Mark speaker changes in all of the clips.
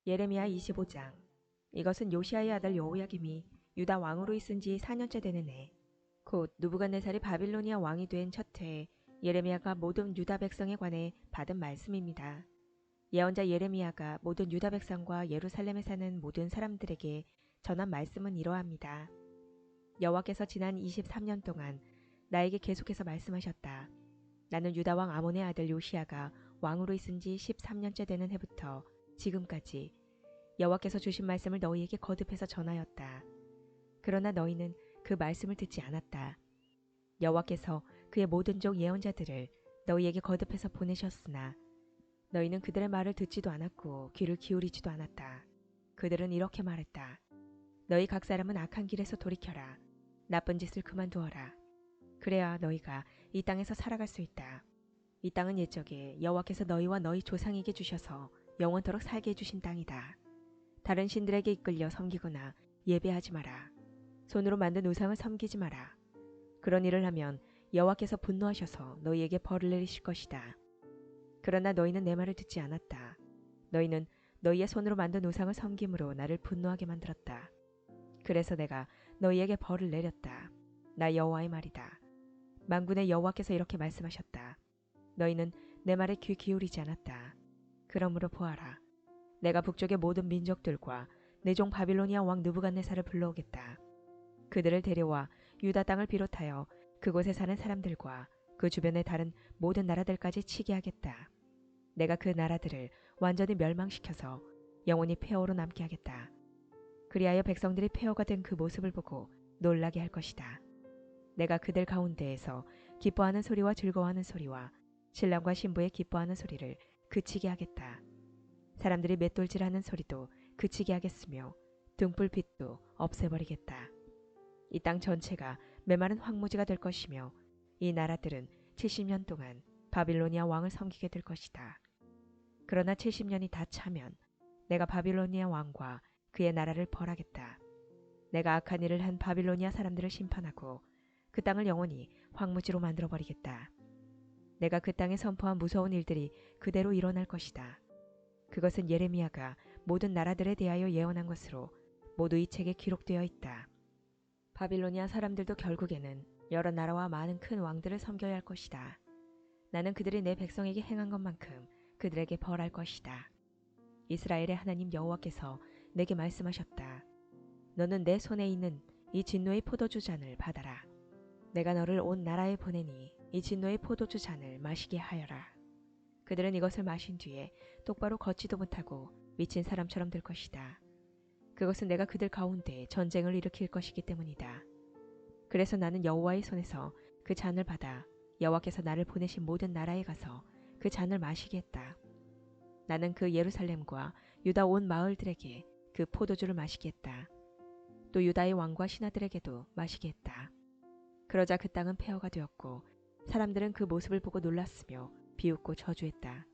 Speaker 1: 예레미야 25장. 이것은 요시야의 아들 여호야김이 유다 왕으로 있은 지 4년째 되는 해, 곧 느부갓네살이 바빌로니아 왕이 된 첫 해에 예레미야가 모든 유다 백성에 관해 받은 말씀입니다. 예언자 예레미야가 모든 유다 백성과 예루살렘에 사는 모든 사람들에게 전한 말씀은 이러합니다. 여호와께서 지난 23년 동안 나에게 계속해서 말씀하셨다. 나는 유다 왕 아몬의 아들 요시야가 왕으로 있은 지 13년째 되는 해부터 지금까지 여호와께서 주신 말씀을 너희에게 거듭해서 전하였다. 그러나 너희는 그 말씀을 듣지 않았다. 여호와께서 그의 모든 종 예언자들을 너희에게 거듭해서 보내셨으나 너희는 그들의 말을 듣지도 않았고 귀를 기울이지도 않았다. 그들은 이렇게 말했다. 너희 각 사람은 악한 길에서 돌이켜라. 나쁜 짓을 그만두어라. 그래야 너희가 이 땅에서 살아갈 수 있다. 이 땅은 옛적에 여호와께서 너희와 너희 조상에게 주셔서 영원토록 살게 해주신 땅이다. 다른 신들에게 이끌려 섬기거나 예배하지 마라. 손으로 만든 우상을 섬기지 마라. 그런 일을 하면 여호와께서 분노하셔서 너희에게 벌을 내리실 것이다. 그러나 너희는 내 말을 듣지 않았다. 너희는 너희의 손으로 만든 우상을 섬김으로 나를 분노하게 만들었다. 그래서 내가 너희에게 벌을 내렸다. 나 여호와의 말이다. 만군의 여호와께서 이렇게 말씀하셨다. 너희는 내 말에 귀 기울이지 않았다. 그러므로 보아라. 내가 북쪽의 모든 민족들과 내 종 바빌로니아 왕 느부갓네살을 불러오겠다. 그들을 데려와 유다 땅을 비롯하여 그곳에 사는 사람들과 그 주변의 다른 모든 나라들까지 치게 하겠다. 내가 그 나라들을 완전히 멸망시켜서 영원히 폐허로 남게 하겠다. 그리하여 백성들이 폐허가 된 그 모습을 보고 놀라게 할 것이다. 내가 그들 가운데에서 기뻐하는 소리와 즐거워하는 소리와 신랑과 신부의 기뻐하는 소리를 그치게 하겠다. 사람들이 맷돌질하는 소리도 그치게 하겠으며 등불빛도 없애버리겠다. 이 땅 전체가 메마른 황무지가 될 것이며 이 나라들은 70년 동안 바빌로니아 왕을 섬기게 될 것이다. 그러나 70년이 다 차면 내가 바빌로니아 왕과 그의 나라를 벌하겠다. 내가 악한 일을 한 바빌로니아 사람들을 심판하고 그 땅을 영원히 황무지로 만들어버리겠다. 내가 그 땅에 선포한 무서운 일들이 그대로 일어날 것이다. 그것은 예레미야가 모든 나라들에 대하여 예언한 것으로 모두 이 책에 기록되어 있다. 바빌로니아 사람들도 결국에는 여러 나라와 많은 큰 왕들을 섬겨야 할 것이다. 나는 그들이 내 백성에게 행한 것만큼 그들에게 벌할 것이다. 이스라엘의 하나님 여호와께서 내게 말씀하셨다. 너는 내 손에 있는 이 진노의 포도주 잔을 받아라. 내가 너를 온 나라에 보내니 이 진노의 포도주 잔을 마시게 하여라. 그들은 이것을 마신 뒤에 똑바로 걷지도 못하고 미친 사람처럼 될 것이다. 그것은 내가 그들 가운데 전쟁을 일으킬 것이기 때문이다. 그래서 나는 여호와의 손에서 그 잔을 받아 여호와께서 나를 보내신 모든 나라에 가서 그 잔을 마시게 했다. 나는 그 예루살렘과 유다 온 마을들에게 그 포도주를 마시게 했다. 또 유다의 왕과 신하들에게도 마시게 했다. 그러자 그 땅은 폐허가 되었고 사람들은 그 모습을 보고 놀랐으며 비웃고 저주했다.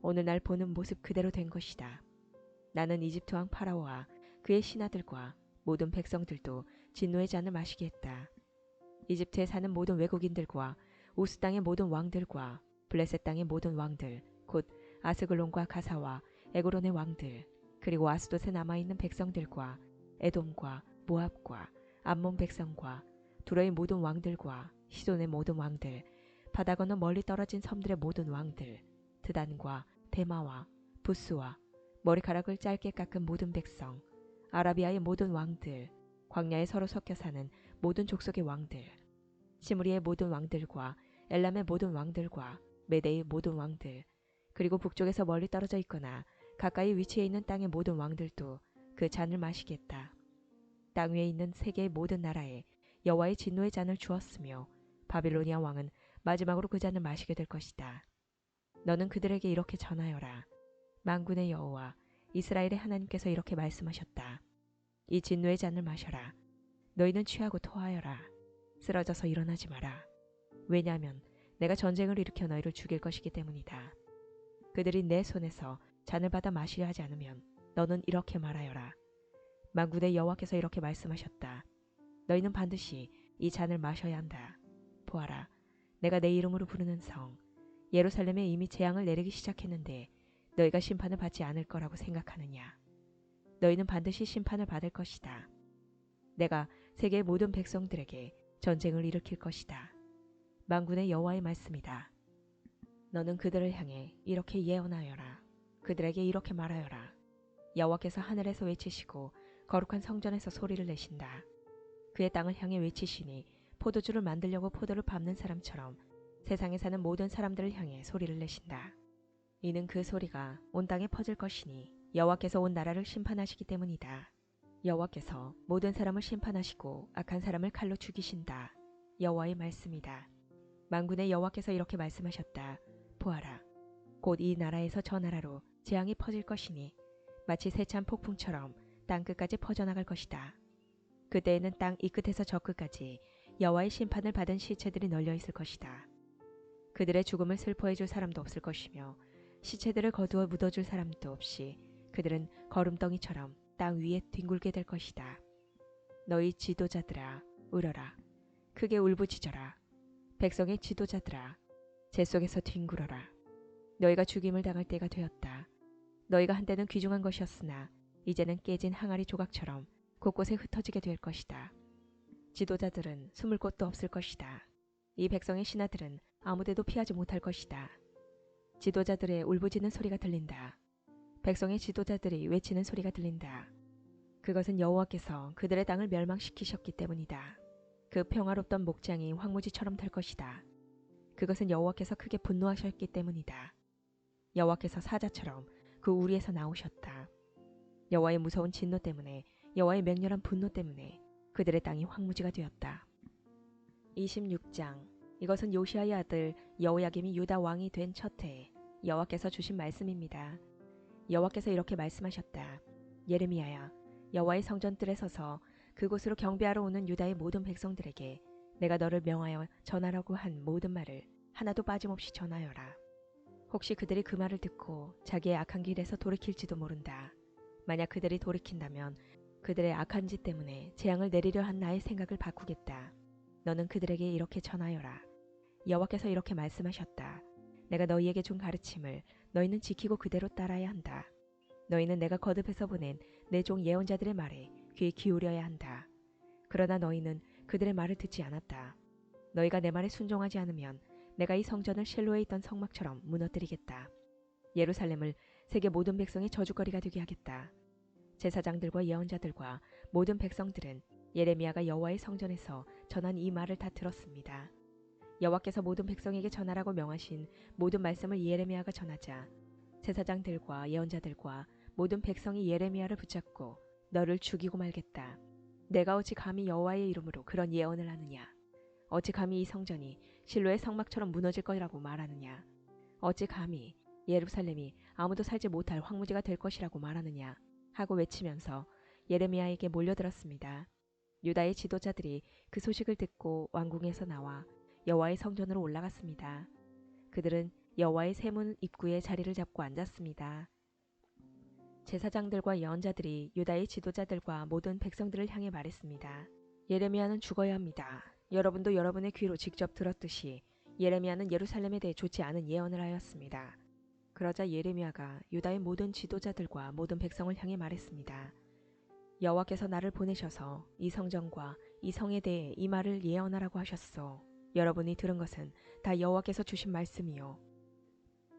Speaker 1: 오늘날 보는 모습 그대로 된 것이다. 나는 이집트 왕 파라오와 그의 신하들과 모든 백성들도 진노의 잔을 마시게 했다. 이집트에 사는 모든 외국인들과 우스 땅의 모든 왕들과 블레셋 땅의 모든 왕들, 곧 아스글론과 가사와 에그론의 왕들, 그리고 아스돗에 남아있는 백성들과 에돔과 모압과 암몬 백성과 두로의 모든 왕들과 시돈의 모든 왕들, 바다 건너 멀리 떨어진 섬들의 모든 왕들, 드단과 데마와 부스와 머리카락을 짧게 깎은 모든 백성, 아라비아의 모든 왕들, 광야에 서로 섞여 사는 모든 족속의 왕들, 시므리의 모든 왕들과 엘람의 모든 왕들과 메대의 모든 왕들, 그리고 북쪽에서 멀리 떨어져 있거나 가까이 위치해 있는 땅의 모든 왕들도 그 잔을 마시겠다. 땅 위에 있는 세계의 모든 나라에 여호와의 진노의 잔을 주었으며 바빌로니아 왕은 마지막으로 그 잔을 마시게 될 것이다. 너는 그들에게 이렇게 전하여라. 만군의 여호와 이스라엘의 하나님께서 이렇게 말씀하셨다. 이 진노의 잔을 마셔라. 너희는 취하고 토하여라. 쓰러져서 일어나지 마라. 왜냐하면 내가 전쟁을 일으켜 너희를 죽일 것이기 때문이다. 그들이 내 손에서 잔을 받아 마시려 하지 않으면 너는 이렇게 말하여라. 만군의 여호와께서 이렇게 말씀하셨다. 너희는 반드시 이 잔을 마셔야 한다. 보아라. 내가 내 이름으로 부르는 성 예루살렘에 이미 재앙을 내리기 시작했는데 너희가 심판을 받지 않을 거라고 생각하느냐? 너희는 반드시 심판을 받을 것이다. 내가 세계의 모든 백성들에게 전쟁을 일으킬 것이다. 만군의 여호와의 말씀이다. 너는 그들을 향해 이렇게 예언하여라. 그들에게 이렇게 말하여라. 여호와께서 하늘에서 외치시고 거룩한 성전에서 소리를 내신다. 그의 땅을 향해 외치시니 포도주를 만들려고 포도를 밟는 사람처럼 세상에 사는 모든 사람들을 향해 소리를 내신다. 이는 그 소리가 온 땅에 퍼질 것이니 여호와께서 온 나라를 심판하시기 때문이다. 여호와께서 모든 사람을 심판하시고 악한 사람을 칼로 죽이신다. 여호와의 말씀이다. 만군의 여호와께서 이렇게 말씀하셨다. 보아라. 곧 이 나라에서 저 나라로 재앙이 퍼질 것이니 마치 세찬 폭풍처럼 땅 끝까지 퍼져나갈 것이다. 그때에는 땅 이 끝에서 저 끝까지 여호와의 심판을 받은 시체들이 널려 있을 것이다. 그들의 죽음을 슬퍼해 줄 사람도 없을 것이며 시체들을 거두어 묻어줄 사람도 없이 그들은 거름덩이처럼 땅 위에 뒹굴게 될 것이다. 너희 지도자들아 울어라. 크게 울부짖어라. 백성의 지도자들아 재 속에서 뒹굴어라. 너희가 죽임을 당할 때가 되었다. 너희가 한때는 귀중한 것이었으나 이제는 깨진 항아리 조각처럼 곳곳에 흩어지게 될 것이다. 지도자들은 숨을 곳도 없을 것이다. 이 백성의 신하들은 아무데도 피하지 못할 것이다. 지도자들의 울부짖는 소리가 들린다. 백성의 지도자들이 외치는 소리가 들린다. 그것은 여호와께서 그들의 땅을 멸망시키셨기 때문이다. 그 평화롭던 목장이 황무지처럼 될 것이다. 그것은 여호와께서 크게 분노하셨기 때문이다. 여호와께서 사자처럼 그 우리에서 나오셨다. 여호와의 무서운 진노 때문에 여호와의 맹렬한 분노 때문에 그들의 땅이 황무지가 되었다. 26장 이것은 요시아의 아들 여호야김이 유다 왕이 된 첫 해에 여호와께서 주신 말씀입니다. 여호와께서 이렇게 말씀하셨다. 예레미야야 여호와의 성전뜰에 서서 그곳으로 경배하러 오는 유다의 모든 백성들에게 내가 너를 명하여 전하라고 한 모든 말을 하나도 빠짐없이 전하여라. 혹시 그들이 그 말을 듣고 자기의 악한 길에서 돌이킬지도 모른다. 만약 그들이 돌이킨다면 그들의 악한 짓 때문에 재앙을 내리려 한 나의 생각을 바꾸겠다. 너는 그들에게 이렇게 전하여라. 여호와께서 이렇게 말씀하셨다. 내가 너희에게 준 가르침을 너희는 지키고 그대로 따라야 한다. 너희는 내가 거듭해서 보낸 내 종 예언자들의 말에 귀 기울여야 한다. 그러나 너희는 그들의 말을 듣지 않았다. 너희가 내 말에 순종하지 않으면 내가 이 성전을 실로에 있던 성막처럼 무너뜨리겠다. 예루살렘을 세계 모든 백성의 저주거리가 되게 하겠다. 제사장들과 예언자들과 모든 백성들은 예레미야가 여호와의 성전에서 전한 이 말을 다 들었습니다. 여호와께서 모든 백성에게 전하라고 명하신 모든 말씀을 예레미야가 전하자 제사장들과 예언자들과 모든 백성이 예레미야를 붙잡고 너를 죽이고 말겠다. 내가 어찌 감히 여호와의 이름으로 그런 예언을 하느냐. 어찌 감히 이 성전이 실로의 성막처럼 무너질 거라고 말하느냐. 어찌 감히 예루살렘이 아무도 살지 못할 황무지가 될 것이라고 말하느냐 하고 외치면서 예레미야에게 몰려들었습니다. 유다의 지도자들이 그 소식을 듣고 왕궁에서 나와 여호와의 성전으로 올라갔습니다. 그들은 여호와의 세문 입구에 자리를 잡고 앉았습니다. 제사장들과 예언자들이 유다의 지도자들과 모든 백성들을 향해 말했습니다. 예레미야는 죽어야 합니다. 여러분도 여러분의 귀로 직접 들었듯이 예레미야는 예루살렘에 대해 좋지 않은 예언을 하였습니다. 그러자 예레미야가 유다의 모든 지도자들과 모든 백성을 향해 말했습니다. 여호와께서 나를 보내셔서 이 성전과 이 성에 대해 이 말을 예언하라고 하셨소. 여러분이 들은 것은 다 여호와께서 주신 말씀이요.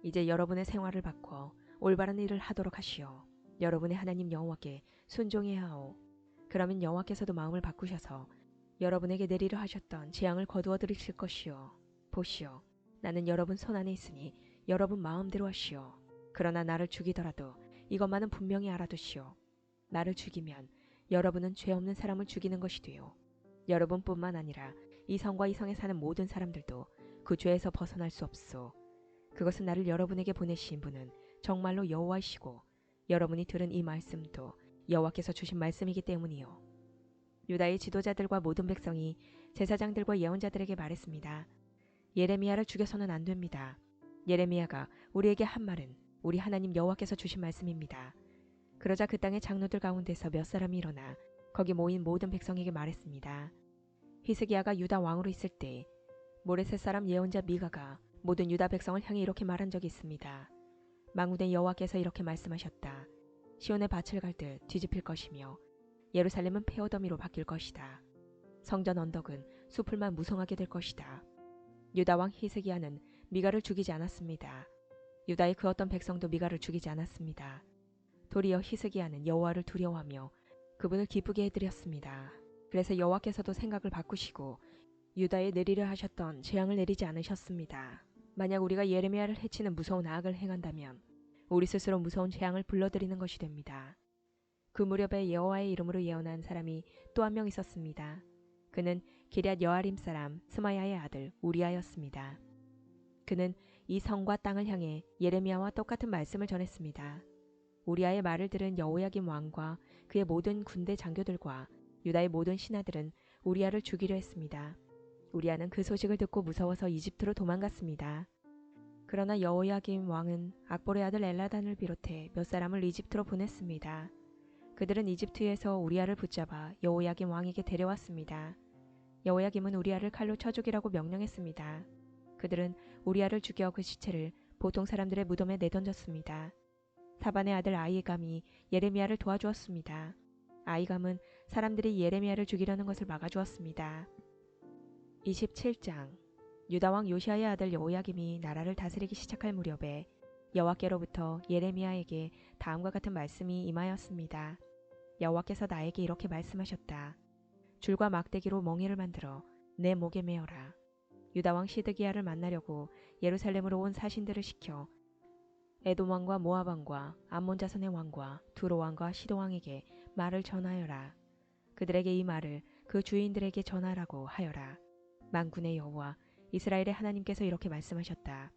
Speaker 1: 이제 여러분의 생활을 바꿔 올바른 일을 하도록 하시오. 여러분의 하나님 여호와께 순종해야 하오. 그러면 여호와께서도 마음을 바꾸셔서 여러분에게 내리려 하셨던 재앙을 거두어 드리실 것이요. 보시오. 나는 여러분 손 안에 있으니 여러분 마음대로 하시오. 그러나 나를 죽이더라도 이것만은 분명히 알아두시오. 나를 죽이면 여러분은 죄 없는 사람을 죽이는 것이 되요. 여러분뿐만 아니라 이 성과 이 성에 사는 모든 사람들도 그 죄에서 벗어날 수 없소. 그것은 나를 여러분에게 보내신 분은 정말로 여호와이시고 여러분이 들은 이 말씀도 여호와께서 주신 말씀이기 때문이요. 유다의 지도자들과 모든 백성이 제사장들과 예언자들에게 말했습니다. 예레미야를 죽여서는 안 됩니다. 예레미야가 우리에게 한 말은 우리 하나님 여호와께서 주신 말씀입니다. 그러자 그 땅의 장로들 가운데서 몇 사람이 일어나 거기 모인 모든 백성에게 말했습니다. 히스기야가 유다 왕으로 있을 때 모레셋 사람 예언자 미가가 모든 유다 백성을 향해 이렇게 말한 적이 있습니다. 만군의 여호와께서 이렇게 말씀하셨다. 시온의 밭을 갈듯 뒤집힐 것이며 예루살렘은 폐허더미로 바뀔 것이다. 성전 언덕은 수풀만 무성하게 될 것이다. 유다 왕 히스기야는 미가를 죽이지 않았습니다. 유다의 그 어떤 백성도 미가를 죽이지 않았습니다. 도리어 히스기야는 여호와를 두려워하며 그분을 기쁘게 해드렸습니다. 그래서 여호와께서도 생각을 바꾸시고 유다에 내리려 하셨던 재앙을 내리지 않으셨습니다. 만약 우리가 예레미야를 해치는 무서운 악을 행한다면 우리 스스로 무서운 재앙을 불러들이는 것이 됩니다. 그 무렵에 여호와의 이름으로 예언한 사람이 또 한 명 있었습니다. 그는 기럇 여아림 사람 스마야의 아들 우리아였습니다. 그는 이 성과 땅을 향해 예레미야와 똑같은 말씀을 전했습니다. 우리아의 말을 들은 여호야김 왕과 그의 모든 군대 장교들과 유다의 모든 신하들은 우리아를 죽이려 했습니다. 우리아는 그 소식을 듣고 무서워서 이집트로 도망갔습니다. 그러나 여호야김 왕은 악보의 아들 엘라단을 비롯해 몇 사람을 이집트로 보냈습니다. 그들은 이집트에서 우리아를 붙잡아 여호야김 왕에게 데려왔습니다. 여호야김은 우리아를 칼로 쳐 죽이라고 명령했습니다. 그들은 우리아를 죽여 그 시체를 보통 사람들의 무덤에 내던졌습니다. 사반의 아들 아이감이 예레미야를 도와주었습니다. 아이감은 사람들이 예레미야를 죽이려는 것을 막아주었습니다. 27장 유다왕 요시아의 아들 여호야김이 나라를 다스리기 시작할 무렵에 여호와께로부터 예레미야에게 다음과 같은 말씀이 임하였습니다. 여호와께서 나에게 이렇게 말씀하셨다. 줄과 막대기로 멍에를 만들어 내 목에 메어라. 유다왕 시드기야를 만나려고 예루살렘으로 온 사신들을 시켜 에돔 왕과 모압 왕과 암몬 자손의 왕과 두로 왕과 시도 왕에게 말을 전하여라. 그들에게 이 말을 그 주인들에게 전하라고 하여라. 만군의 여호와 이스라엘의 하나님께서 이렇게 말씀하셨다.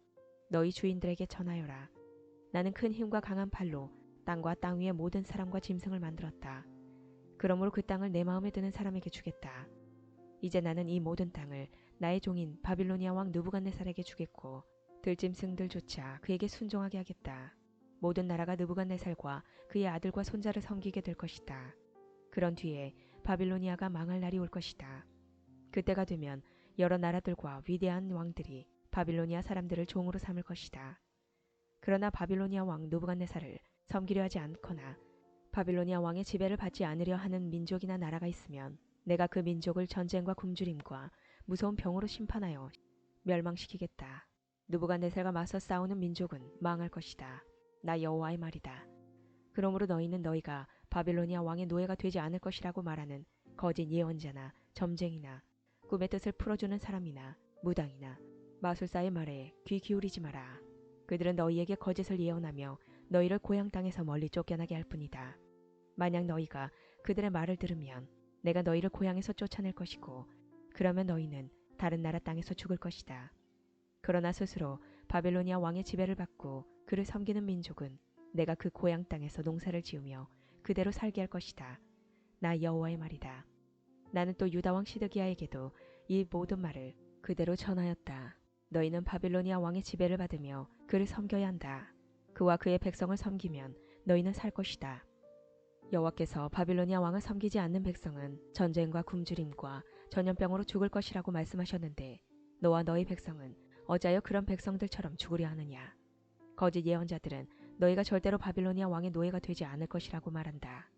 Speaker 1: 너희 주인들에게 전하여라. 나는 큰 힘과 강한 팔로 땅과 땅 위의 모든 사람과 짐승을 만들었다. 그러므로 그 땅을 내 마음에 드는 사람에게 주겠다. 이제 나는 이 모든 땅을 나의 종인 바빌로니아 왕 느부갓네살에게 주겠고 들짐승들조차 그에게 순종하게 하겠다. 모든 나라가 느부갓네살과 그의 아들과 손자를 섬기게 될 것이다. 그런 뒤에 바빌로니아가 망할 날이 올 것이다. 그때가 되면 여러 나라들과 위대한 왕들이 바빌로니아 사람들을 종으로 삼을 것이다. 그러나 바빌로니아 왕 느부갓네살을 섬기려 하지 않거나 바빌로니아 왕의 지배를 받지 않으려 하는 민족이나 나라가 있으면 내가 그 민족을 전쟁과 굶주림과 무서운 병으로 심판하여 멸망시키겠다. 느부갓네살과 맞서 싸우는 민족은 망할 것이다. 나 여호와의 말이다. 그러므로 너희는 너희가 바빌로니아 왕의 노예가 되지 않을 것이라고 말하는 거짓 예언자나 점쟁이나 꿈의 뜻을 풀어주는 사람이나 무당이나 마술사의 말에 귀 기울이지 마라. 그들은 너희에게 거짓을 예언하며 너희를 고향 땅에서 멀리 쫓겨나게 할 뿐이다. 만약 너희가 그들의 말을 들으면 내가 너희를 고향에서 쫓아낼 것이고 그러면 너희는 다른 나라 땅에서 죽을 것이다. 그러나 스스로 바빌로니아 왕의 지배를 받고 그를 섬기는 민족은 내가 그 고향 땅에서 농사를 지으며 그대로 살게 할 것이다. 나 여호와의 말이다. 나는 또 유다 왕 시드기야에게도 이 모든 말을 그대로 전하였다. 너희는 바빌로니아 왕의 지배를 받으며 그를 섬겨야 한다. 그와 그의 백성을 섬기면 너희는 살 것이다. 여호와께서 바빌로니아 왕을 섬기지 않는 백성은 전쟁과 굶주림과 전염병으로 죽을 것이라고 말씀하셨는데 너와 너희 백성은 어찌하여 그런 백성들처럼 죽으려 하느냐. 거짓 예언자들은 너희가 절대로 바빌로니아 왕의 노예가 되지 않을 것이라고 말한다.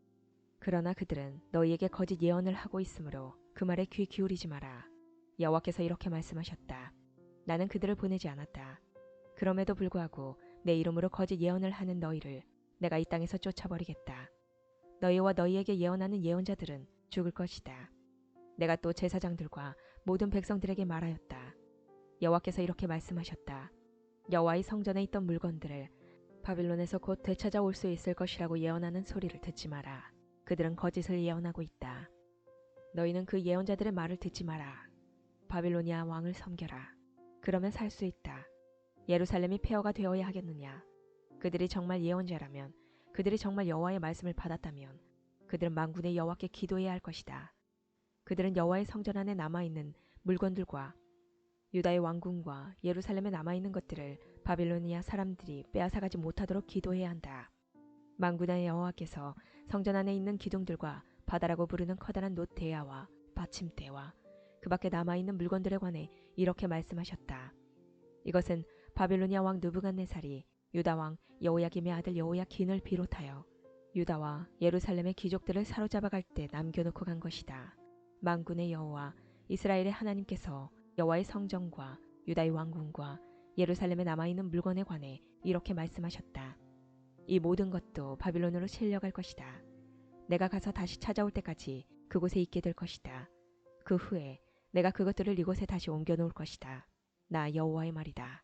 Speaker 1: 그러나 그들은 너희에게 거짓 예언을 하고 있으므로 그 말에 귀 기울이지 마라. 여호와께서 이렇게 말씀하셨다. 나는 그들을 보내지 않았다. 그럼에도 불구하고 내 이름으로 거짓 예언을 하는 너희를 내가 이 땅에서 쫓아버리겠다. 너희와 너희에게 예언하는 예언자들은 죽을 것이다. 내가 또 제사장들과 모든 백성들에게 말하였다. 여호와께서 이렇게 말씀하셨다. 여호와의 성전에 있던 물건들을 바빌론에서 곧 되찾아올 수 있을 것이라고 예언하는 소리를 듣지 마라. 그들은 거짓을 예언하고 있다. 너희는 그 예언자들의 말을 듣지 마라. 바빌로니아 왕을 섬겨라. 그러면 살 수 있다. 예루살렘이 폐허가 되어야 하겠느냐. 그들이 정말 예언자라면, 그들이 정말 여호와의 말씀을 받았다면 그들은 만군의 여호와께 기도해야 할 것이다. 그들은 여호와의 성전 안에 남아있는 물건들과 유다의 왕궁과 예루살렘에 남아있는 것들을 바빌로니아 사람들이 빼앗아가지 못하도록 기도해야 한다. 만군의 여호와께서 성전 안에 있는 기둥들과 바다라고 부르는 커다란 놋대야와 받침대와 그 밖에 남아있는 물건들에 관해 이렇게 말씀하셨다. 이것은 바빌로니아 왕 느부갓네살이 유다왕 여호야김의 아들 여호야긴을 비롯하여 유다와 예루살렘의 귀족들을 사로잡아 갈 때 남겨놓고 간 것이다. 만군의 여호와 이스라엘의 하나님께서 여호와의 성전과 유다의 왕궁과 예루살렘에 남아있는 물건에 관해 이렇게 말씀하셨다. 이 모든 것도 바빌론으로 실려갈 것이다. 내가 가서 다시 찾아올 때까지 그곳에 있게 될 것이다. 그 후에 내가 그것들을 이곳에 다시 옮겨 놓을 것이다. 나 여호와의 말이다.